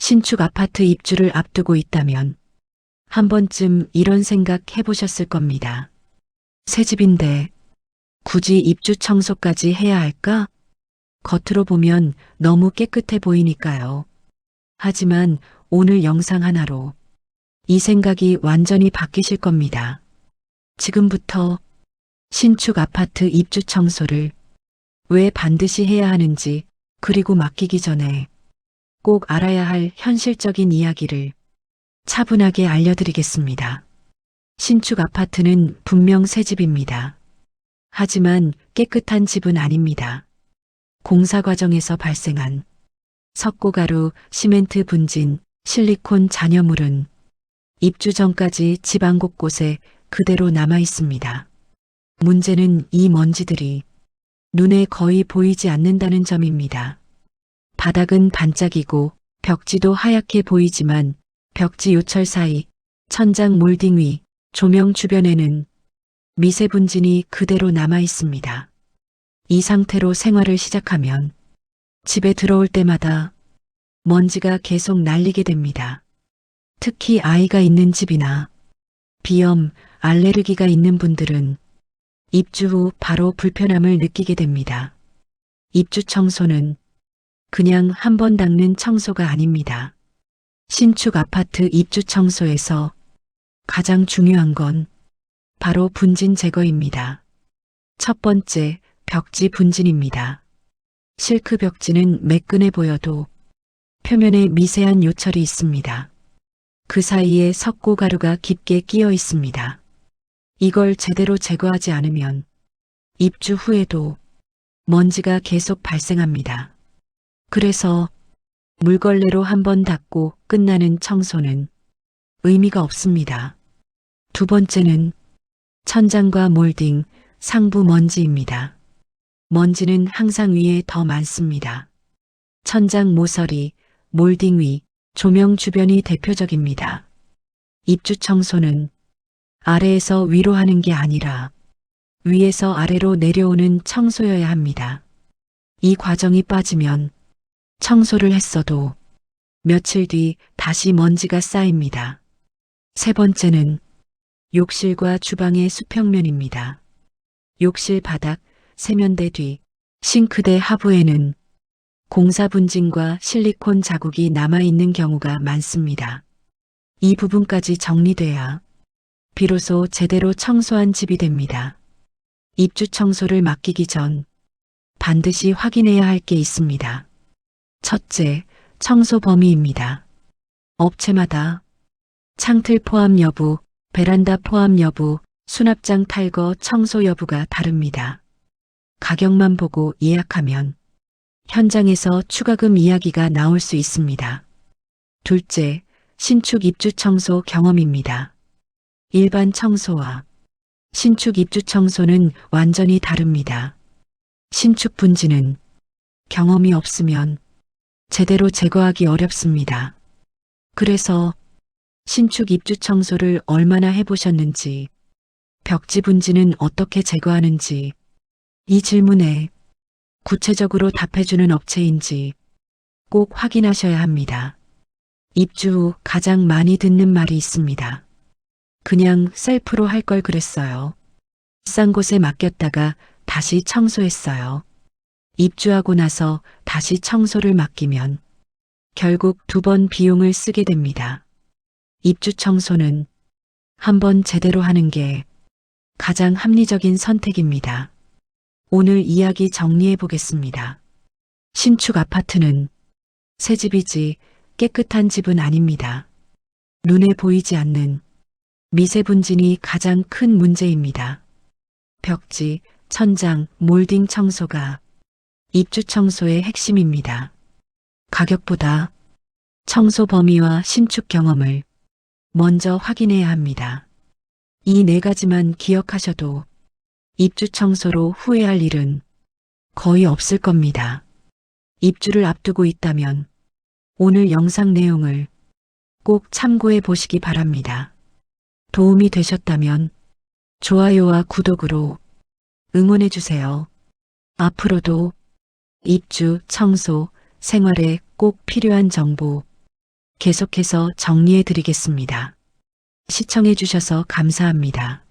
신축 아파트 입주를 앞두고 있다면 한 번쯤 이런 생각 해보셨을 겁니다. 새 집인데 굳이 입주 청소까지 해야 할까? 겉으로 보면 너무 깨끗해 보이니까요. 하지만 오늘 영상 하나로 이 생각이 완전히 바뀌실 겁니다. 지금부터 신축 아파트 입주 청소를 왜 반드시 해야 하는지, 그리고 맡기기 전에 꼭 알아야 할 현실적인 이야기를 차분하게 알려드리겠습니다. 신축 아파트는 분명 새 집입니다. 하지만 깨끗한 집은 아닙니다. 공사 과정에서 발생한 석고가루, 시멘트 분진, 실리콘 잔여물은 입주 전까지 집안 곳곳에 그대로 남아 있습니다. 문제는 이 먼지들이 눈에 거의 보이지 않는다는 점입니다. 바닥은 반짝이고 벽지도 하얗게 보이지만 벽지 요철 사이, 천장 몰딩 위, 조명 주변에는 미세 분진이 그대로 남아 있습니다. 이 상태로 생활을 시작하면 집에 들어올 때마다 먼지가 계속 날리게 됩니다. 특히 아이가 있는 집이나 비염, 알레르기가 있는 분들은 입주 후 바로 불편함을 느끼게 됩니다. 입주 청소는 그냥 한 번 닦는 청소가 아닙니다. 신축 아파트 입주 청소에서 가장 중요한 건 바로 분진 제거입니다. 첫 번째, 벽지 분진입니다. 실크 벽지는 매끈해 보여도 표면에 미세한 요철이 있습니다. 그 사이에 석고가루가 깊게 끼어 있습니다. 이걸 제대로 제거하지 않으면 입주 후에도 먼지가 계속 발생합니다. 그래서 물걸레로 한번 닦고 끝나는 청소는 의미가 없습니다. 두 번째는 천장과 몰딩, 상부 먼지입니다. 먼지는 항상 위에 더 많습니다. 천장 모서리, 몰딩 위, 조명 주변이 대표적입니다. 입주 청소는 아래에서 위로 하는 게 아니라 위에서 아래로 내려오는 청소여야 합니다. 이 과정이 빠지면 청소를 했어도 며칠 뒤 다시 먼지가 쌓입니다. 세 번째는 욕실과 주방의 수평면입니다. 욕실 바닥, 세면대 뒤, 싱크대 하부에는 공사 분진과 실리콘 자국이 남아있는 경우가 많습니다. 이 부분까지 정리돼야 비로소 제대로 청소한 집이 됩니다. 입주 청소를 맡기기 전 반드시 확인해야 할 게 있습니다. 첫째, 청소 범위입니다. 업체마다 창틀 포함 여부, 베란다 포함 여부, 수납장 탈거 청소 여부가 다릅니다. 가격만 보고 예약하면 현장에서 추가금 이야기가 나올 수 있습니다. 둘째, 신축 입주 청소 경험입니다. 일반 청소와 신축 입주 청소는 완전히 다릅니다. 신축 분진은 경험이 없으면 제대로 제거하기 어렵습니다. 그래서 신축 입주 청소를 얼마나 해보셨는지, 벽지 분진은 어떻게 제거하는지, 이 질문에 구체적으로 답해주는 업체인지 꼭 확인하셔야 합니다. 입주 후 가장 많이 듣는 말이 있습니다. 그냥 셀프로 할 걸 그랬어요. 싼 곳에 맡겼다가 다시 청소했어요. 입주하고 나서 다시 청소를 맡기면 결국 2번 비용을 쓰게 됩니다. 입주 청소는 한번 제대로 하는 게 가장 합리적인 선택입니다. 오늘 이야기 정리해 보겠습니다. 신축 아파트는 새 집이지 깨끗한 집은 아닙니다. 눈에 보이지 않는 미세 분진이 가장 큰 문제입니다. 벽지, 천장, 몰딩 청소가 입주 청소의 핵심입니다. 가격보다 청소 범위와 신축 경험을 먼저 확인해야 합니다. 이 4가지만 기억하셔도 입주 청소로 후회할 일은 거의 없을 겁니다. 입주를 앞두고 있다면 오늘 영상 내용을 꼭 참고해 보시기 바랍니다. 도움이 되셨다면 좋아요와 구독으로 응원해 주세요. 앞으로도 입주, 청소, 생활에 꼭 필요한 정보 계속해서 정리해 드리겠습니다. 시청해 주셔서 감사합니다.